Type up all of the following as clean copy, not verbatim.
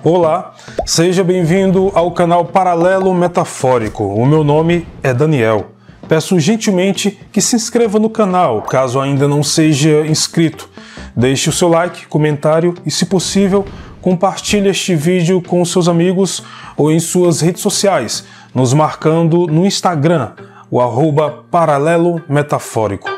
Olá, seja bem-vindo ao canal Paralelo Metafórico. O meu nome é Daniel. Peço gentilmente que se inscreva no canal, caso ainda não seja inscrito. Deixe o seu like, comentário e, se possível, compartilhe este vídeo com seus amigos ou em suas redes sociais, nos marcando no Instagram, o @Paralelo Metafórico.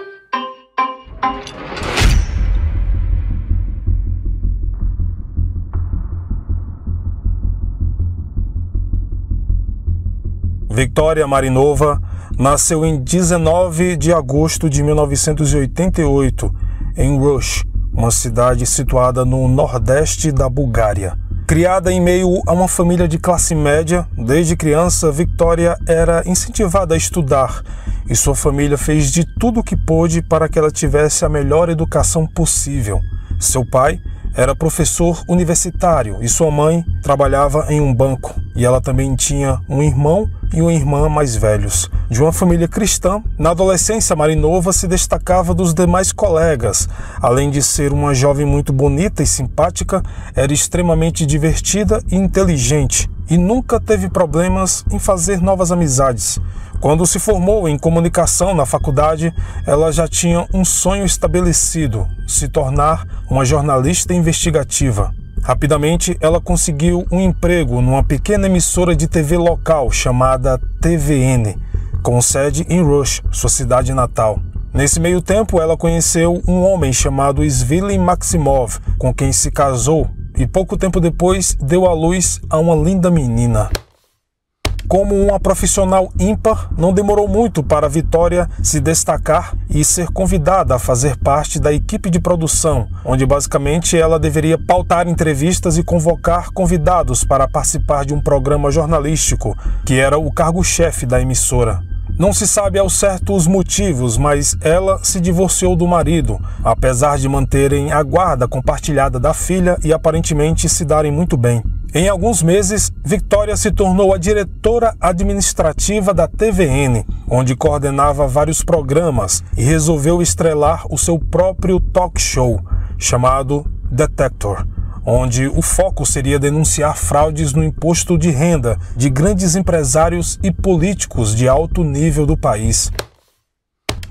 Victoria Marinova nasceu em 19 de agosto de 1988, em Rush, uma cidade situada no nordeste da Bulgária. Criada em meio a uma família de classe média, desde criança, Victoria era incentivada a estudar e sua família fez de tudo o que pôde para que ela tivesse a melhor educação possível. Seu pai era professor universitário e sua mãe trabalhava em um banco. E ela também tinha um irmão e uma irmã mais velhos. De uma família cristã, na adolescência Marinova se destacava dos demais colegas. Além de ser uma jovem muito bonita e simpática, era extremamente divertida e inteligente. E nunca teve problemas em fazer novas amizades. Quando se formou em comunicação na faculdade, ela já tinha um sonho estabelecido: se tornar uma jornalista investigativa. Rapidamente, ela conseguiu um emprego numa pequena emissora de TV local chamada TVN, com sede em Rush, sua cidade natal. Nesse meio tempo, ela conheceu um homem chamado Svili Maximov, com quem se casou e pouco tempo depois deu à luz a uma linda menina. Como uma profissional ímpar, não demorou muito para Victoria se destacar e ser convidada a fazer parte da equipe de produção, onde basicamente ela deveria pautar entrevistas e convocar convidados para participar de um programa jornalístico, que era o cargo-chefe da emissora. Não se sabe ao certo os motivos, mas ela se divorciou do marido, apesar de manterem a guarda compartilhada da filha e aparentemente se darem muito bem. Em alguns meses, Victoria se tornou a diretora administrativa da TVN, onde coordenava vários programas e resolveu estrelar o seu próprio talk show, chamado Detector, onde o foco seria denunciar fraudes no imposto de renda de grandes empresários e políticos de alto nível do país.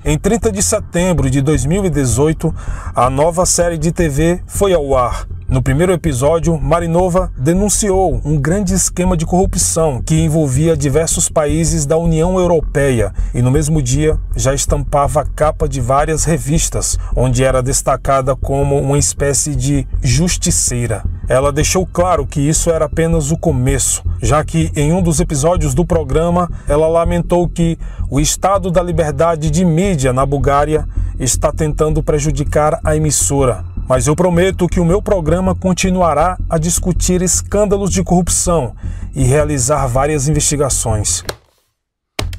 Em 30 de setembro de 2018, a nova série de TV foi ao ar. No primeiro episódio, Marinova denunciou um grande esquema de corrupção que envolvia diversos países da União Europeia e no mesmo dia já estampava a capa de várias revistas, onde era destacada como uma espécie de justiceira. Ela deixou claro que isso era apenas o começo, já que em um dos episódios do programa ela lamentou que o Estado da Liberdade de Mídia na Bulgária está tentando prejudicar a emissora. Mas eu prometo que o meu programa continuará a discutir escândalos de corrupção e realizar várias investigações.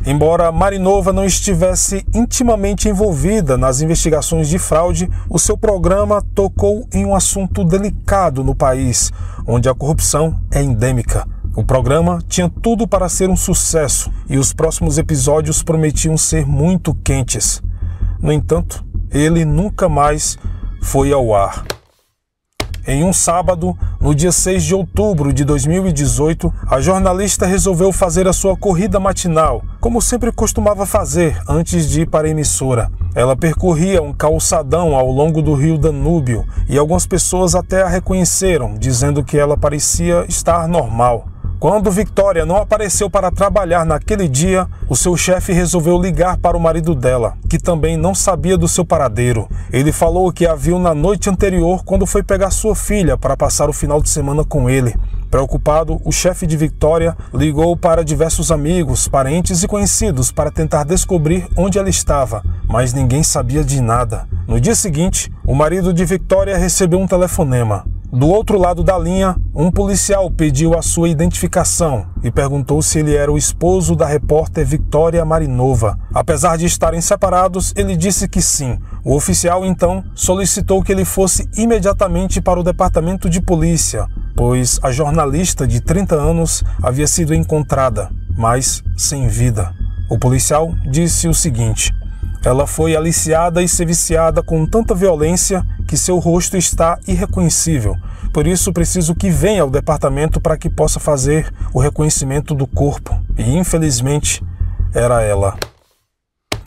Embora Marinova não estivesse intimamente envolvida nas investigações de fraude, o seu programa tocou em um assunto delicado no país, onde a corrupção é endêmica. O programa tinha tudo para ser um sucesso e os próximos episódios prometiam ser muito quentes. No entanto, ele nunca mais foi ao ar. Em um sábado, no dia 6 de outubro de 2018, a jornalista resolveu fazer a sua corrida matinal, como sempre costumava fazer antes de ir para a emissora. Ela percorria um calçadão ao longo do rio Danúbio e algumas pessoas até a reconheceram, dizendo que ela parecia estar normal. Quando Victoria não apareceu para trabalhar naquele dia, o seu chefe resolveu ligar para o marido dela, que também não sabia do seu paradeiro. Ele falou que a viu na noite anterior quando foi pegar sua filha para passar o final de semana com ele. Preocupado, o chefe de Victoria ligou para diversos amigos, parentes e conhecidos para tentar descobrir onde ela estava, mas ninguém sabia de nada. No dia seguinte, o marido de Victoria recebeu um telefonema. Do outro lado da linha, um policial pediu a sua identificação e perguntou se ele era o esposo da repórter Victoria Marinova. Apesar de estarem separados, ele disse que sim. O oficial, então, solicitou que ele fosse imediatamente para o departamento de polícia, pois a jornalista de 30 anos havia sido encontrada, mas sem vida. O policial disse o seguinte: ela foi aliciada e seviciada com tanta violência que seu rosto está irreconhecível. Por isso, preciso que venha ao departamento para que possa fazer o reconhecimento do corpo. E, infelizmente, era ela.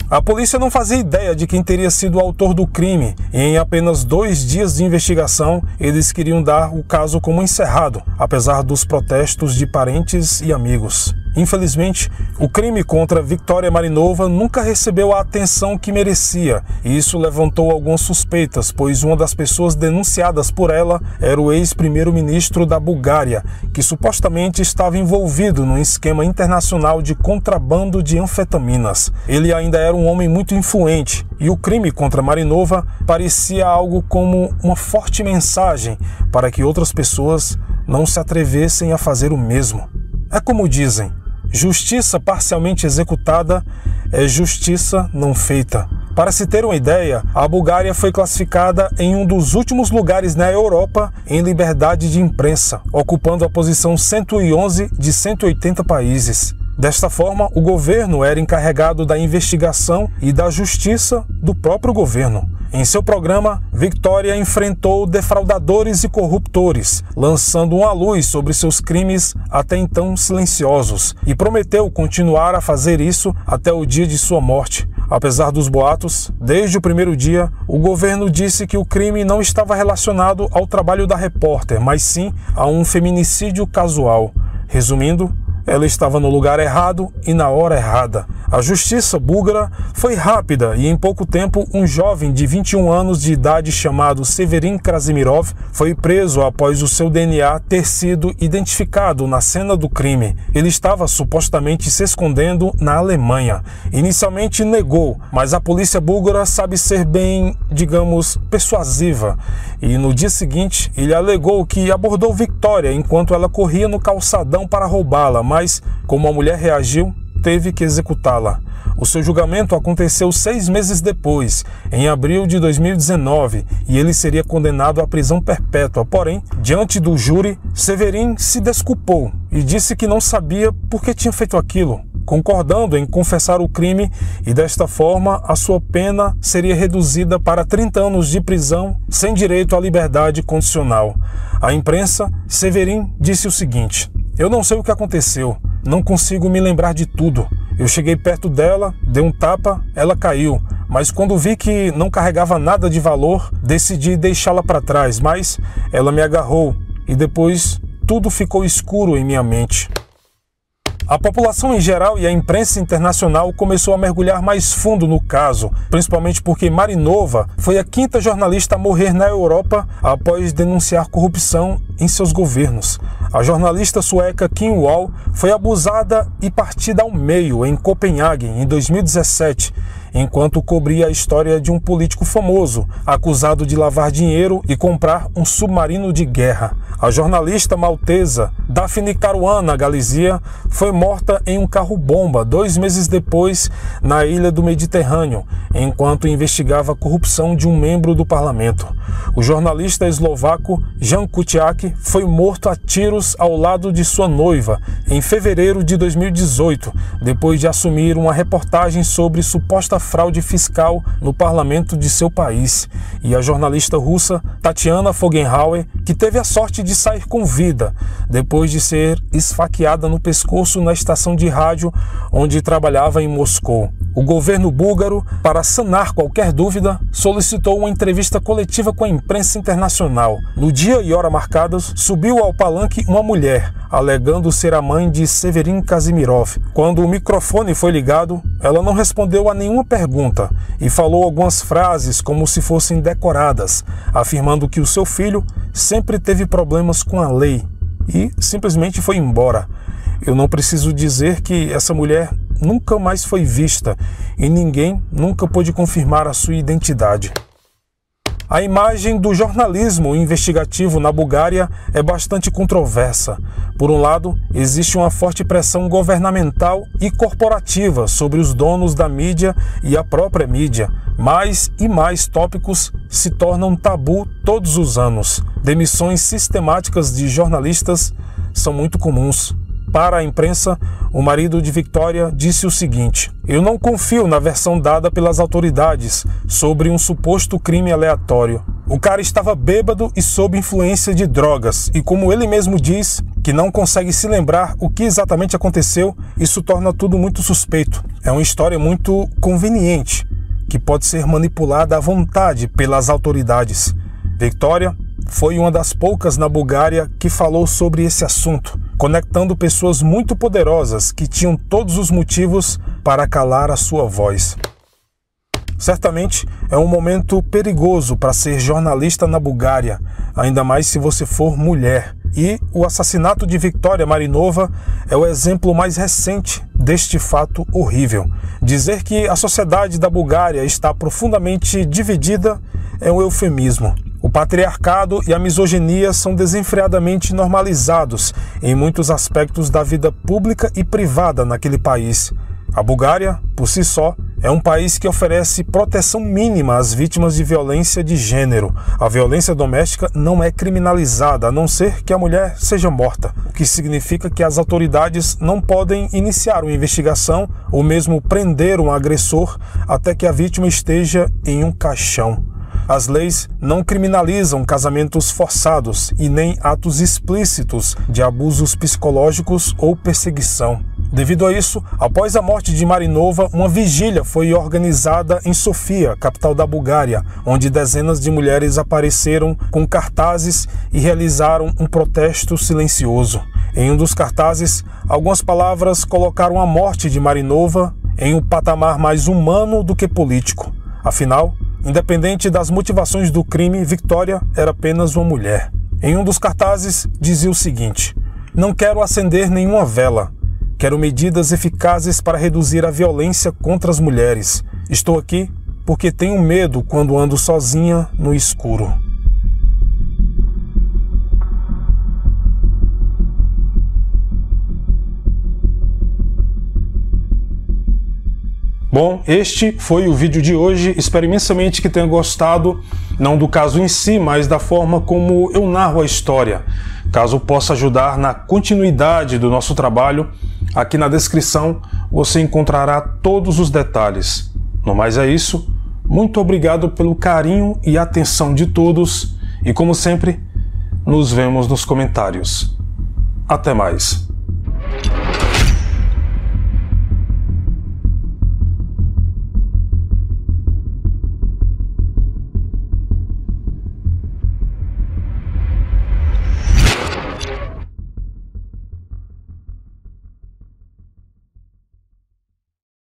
A polícia não fazia ideia de quem teria sido o autor do crime e em apenas 2 dias de investigação eles queriam dar o caso como encerrado, apesar dos protestos de parentes e amigos. Infelizmente, o crime contra Victoria Marinova nunca recebeu a atenção que merecia e isso levantou algumas suspeitas, pois uma das pessoas denunciadas por ela era o ex-primeiro-ministro da Bulgária, que supostamente estava envolvido num esquema internacional de contrabando de anfetaminas. Ele ainda era um homem muito influente e o crime contra Marinova parecia algo como uma forte mensagem para que outras pessoas não se atrevessem a fazer o mesmo. É como dizem, justiça parcialmente executada é justiça não feita. Para se ter uma ideia, a Bulgária foi classificada em um dos últimos lugares na Europa em liberdade de imprensa, ocupando a posição 111 de 180 países. Desta forma, o governo era encarregado da investigação e da justiça do próprio governo. Em seu programa, Victoria enfrentou defraudadores e corruptores, lançando uma luz sobre seus crimes até então silenciosos, e prometeu continuar a fazer isso até o dia de sua morte. Apesar dos boatos, desde o primeiro dia, o governo disse que o crime não estava relacionado ao trabalho da repórter, mas sim a um feminicídio casual. Resumindo, ela estava no lugar errado e na hora errada. A justiça búlgara foi rápida e em pouco tempo um jovem de 21 anos de idade chamado Severin Krasimirov foi preso após o seu DNA ter sido identificado na cena do crime. Ele estava supostamente se escondendo na Alemanha. Inicialmente negou, mas a polícia búlgara sabe ser bem, digamos, persuasiva. E no dia seguinte ele alegou que abordou Victoria enquanto ela corria no calçadão para roubá-la, mas como a mulher reagiu, teve que executá-la. O seu julgamento aconteceu 6 meses depois, em abril de 2019, e ele seria condenado à prisão perpétua. Porém, diante do júri, Severin se desculpou e disse que não sabia por que tinha feito aquilo, concordando em confessar o crime, e desta forma a sua pena seria reduzida para 30 anos de prisão sem direito à liberdade condicional. À imprensa, Severin disse o seguinte: "Eu não sei o que aconteceu, não consigo me lembrar de tudo. Eu cheguei perto dela, dei um tapa, ela caiu, mas quando vi que não carregava nada de valor, decidi deixá-la para trás, mas ela me agarrou e depois tudo ficou escuro em minha mente." A população em geral e a imprensa internacional começou a mergulhar mais fundo no caso, principalmente porque Marinova foi a 5ª jornalista a morrer na Europa após denunciar corrupção em seus governos. A jornalista sueca Kim Wall foi abusada e partida ao meio em Copenhague em 2017, enquanto cobria a história de um político famoso acusado de lavar dinheiro e comprar um submarino de guerra. A jornalista maltesa Daphne Caruana Galizia foi morta em um carro-bomba 2 meses depois na ilha do Mediterrâneo, enquanto investigava a corrupção de um membro do parlamento. O jornalista eslovaco Jan Kuciak foi morto a tiros ao lado de sua noiva em fevereiro de 2018, depois de assumir uma reportagem sobre suposta fraude fiscal no parlamento de seu país. E a jornalista russa Tatiana Fogenhauer, que teve a sorte de sair com vida, depois de ser esfaqueada no pescoço na estação de rádio onde trabalhava em Moscou. O governo búlgaro, para sanar qualquer dúvida, solicitou uma entrevista coletiva com a imprensa internacional. No dia e hora marcados, subiu ao palanque uma mulher, alegando ser a mãe de Severin Krasimirov. Quando o microfone foi ligado, ela não respondeu a nenhuma pergunta e falou algumas frases como se fossem decoradas, afirmando que o seu filho sempre teve problemas com a lei e simplesmente foi embora. Eu não preciso dizer que essa mulher nunca mais foi vista e ninguém nunca pôde confirmar a sua identidade. A imagem do jornalismo investigativo na Bulgária é bastante controversa. Por um lado, existe uma forte pressão governamental e corporativa sobre os donos da mídia e a própria mídia. Mais e mais tópicos se tornam tabu todos os anos. Demissões sistemáticas de jornalistas são muito comuns. Para a imprensa, o marido de Victoria disse o seguinte: "Eu não confio na versão dada pelas autoridades sobre um suposto crime aleatório. O cara estava bêbado e sob influência de drogas, e como ele mesmo diz, que não consegue se lembrar o que exatamente aconteceu, isso torna tudo muito suspeito. É uma história muito conveniente, que pode ser manipulada à vontade pelas autoridades." Victoria foi uma das poucas na Bulgária que falou sobre esse assunto, conectando pessoas muito poderosas que tinham todos os motivos para calar a sua voz. Certamente é um momento perigoso para ser jornalista na Bulgária, ainda mais se você for mulher. E o assassinato de Victoria Marinova é o exemplo mais recente deste fato horrível. Dizer que a sociedade da Bulgária está profundamente dividida é um eufemismo. O patriarcado e a misoginia são desenfreadamente normalizados em muitos aspectos da vida pública e privada naquele país. A Bulgária, por si só, é um país que oferece proteção mínima às vítimas de violência de gênero. A violência doméstica não é criminalizada, a não ser que a mulher seja morta, o que significa que as autoridades não podem iniciar uma investigação ou mesmo prender um agressor até que a vítima esteja em um caixão. As leis não criminalizam casamentos forçados e nem atos explícitos de abusos psicológicos ou perseguição. Devido a isso, após a morte de Marinova, uma vigília foi organizada em Sofia, capital da Bulgária, onde dezenas de mulheres apareceram com cartazes e realizaram um protesto silencioso. Em um dos cartazes, algumas palavras colocaram a morte de Marinova em um patamar mais humano do que político. Afinal, independente das motivações do crime, Victoria era apenas uma mulher. Em um dos cartazes dizia o seguinte: "Não quero acender nenhuma vela. Quero medidas eficazes para reduzir a violência contra as mulheres. Estou aqui porque tenho medo quando ando sozinha no escuro." Bom, este foi o vídeo de hoje. Espero imensamente que tenha gostado, não do caso em si, mas da forma como eu narro a história. Caso possa ajudar na continuidade do nosso trabalho, aqui na descrição você encontrará todos os detalhes. No mais é isso, muito obrigado pelo carinho e atenção de todos e, como sempre, nos vemos nos comentários. Até mais.